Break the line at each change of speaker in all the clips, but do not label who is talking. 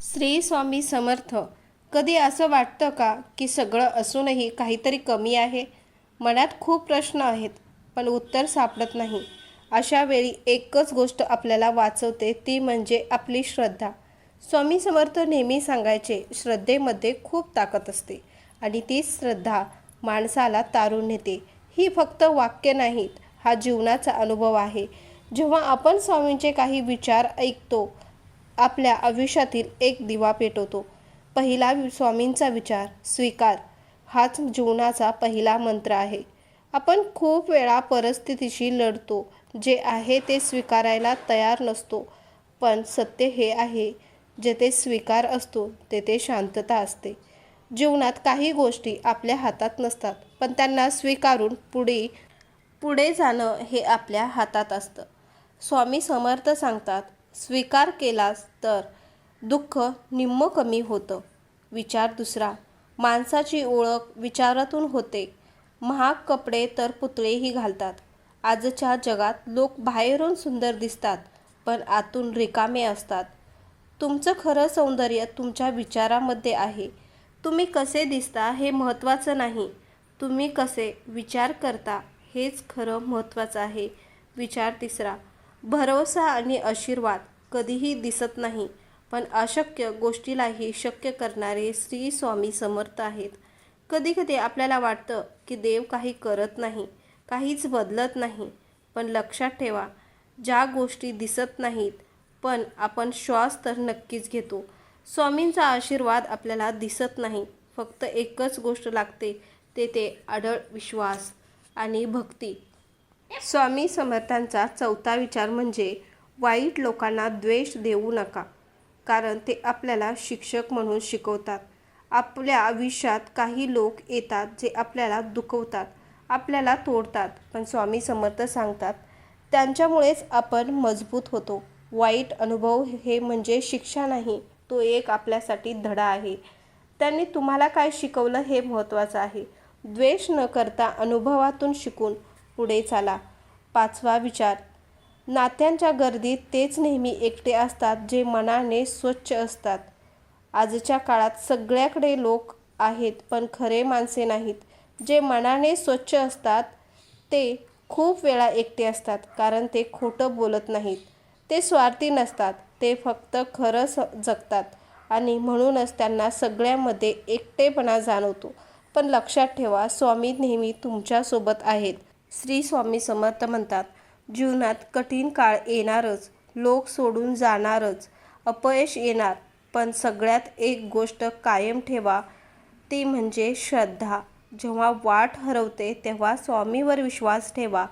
श्री स्वामी समर्थ. कधी असं वाटतं का की सगळं असूनही काहीतरी कमी आहे? मनात खूप प्रश्न आहेत, पण उत्तर सापडत नाही. अशा वेळी एकच गोष्ट आपल्याला वाचवते, ती म्हणजे आपली श्रद्धा. स्वामी समर्थ नेहमी सांगायचे, श्रद्धेमध्ये खूप ताकद असते आणि तीच श्रद्धा माणसाला तारून नेते. ही फक्त वाक्य नाहीत, हा जीवनाचा अनुभव आहे. जेव्हा आपण स्वामींचे काही विचार ऐकतो, आपल्या आयुष्यातील एक दिवा पेटवतो. पहिला स्वामींचा विचार स्वीकार हाच जीवनाचा पहिला मंत्र आहे. आपण खूप वेळा परिस्थितीशी लढतो, जे आहे ते स्वीकारायला तयार नसतो. पण सत्य हे आहे, जेथे स्वीकार असतो तेथे शांतता असते. जीवनात काही गोष्टी आपल्या हातात नसतात, पण त्यांना स्वीकारून पुढे जाणं हे आपल्या हातात असतं. स्वामी समर्थ सांगतात, स्वीकार केलास तर दुःख निम्म कमी होतं. विचार दुसरा, माणसाची ओळख विचारातून होते. महाग कपडे तर पुतळेही घालतात. आजच्या जगात लोक बाहेरून सुंदर दिसतात, पण आतून रिकामे असतात. तुमचं खरं सौंदर्य तुमच्या विचारामध्ये आहे. तुम्ही कसे दिसता हे महत्त्वाचं नाही, तुम्ही कसे विचार करता हेच खरं महत्त्वाचं आहे. विचार तिसरा, भरवसा आणि आशीर्वाद कधीही दिसत नाही, पण अशक्य गोष्टीलाही शक्य करणारे श्री स्वामी समर्थ आहेत. कधीकधी आपल्याला वाटतं की देव काही करत नाही, काहीच बदलत नाही. पण लक्षात ठेवा, ज्या गोष्टी दिसत नाहीत, पण आपण श्वास तर नक्कीच घेतो. स्वामींचा आशीर्वाद आपल्याला दिसत नाही. फक्त एकच गोष्ट लागते, ते अढळ विश्वास आणि भक्ती. स्वामी समर्थांचा चौथा विचार म्हणजे वाईट लोकांना द्वेष देऊ नका, कारण ते आपल्याला शिक्षक म्हणून शिकवतात. आपल्या आयुष्यात काही लोक येतात जे आपल्याला दुखवतात, आपल्याला तोडतात, पण स्वामी समर्थ सांगतात, त्यांच्यामुळेच आपण मजबूत होतो. वाईट अनुभव हे म्हणजे शिक्षा नाही, तो एक आपल्यासाठी धडा आहे. त्यांनी तुम्हाला काय शिकवलं हे महत्त्वाचं आहे. द्वेष न करता अनुभवातून शिकून पुढे चाला. पाचवा विचार, नात्यांच्या गर्दीत तेच नेहमी एकटे असतात जे मनाने स्वच्छ असतात. आजच्या काळात सगळ्याकडे लोक आहेत, पण खरे माणसे नाहीत. जे मनाने स्वच्छ असतात ते खूप वेळा एकटे असतात, कारण ते खोटं बोलत नाहीत. ते स्वार्थी नसतात, ते फक्त खरं जगतात आणि म्हणूनच त्यांना सगळ्यामध्ये एकटेपणा जाणवतो. पण लक्षात ठेवा, स्वामी नेहमी तुमच्यासोबत आहेत. श्री स्वामी समर्थ म्हणतात, जीवनात कठीण काळ येणारच, लोक सोडून जाणारच, अपयश येणार, पण सगळ्यात एक गोष्ट कायम ठेवा, ती म्हणजे श्रद्धा. जेव्हा वाट हरवते तेव्हा स्वामीवर विश्वास ठेवा,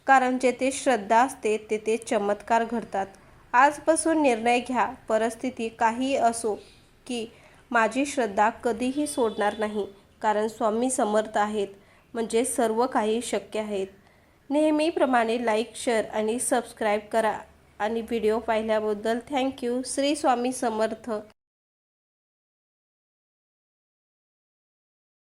कारण जेथे श्रद्धा असते तेथे चमत्कार घडतात. आजपासून निर्णय घ्या, परिस्थिती काहीही असो, की माझी श्रद्धा कधीही सोडणार नाही, कारण स्वामी समर्थ आहेत म्हणजे सर्व काही शक्य आहेत. नेहमीप्रमाणे लाईक, शेअर आणि सबस्क्राईब करा आणि व्हिडिओ पाहिल्याबद्दल थँक्यू. श्री स्वामी समर्थ.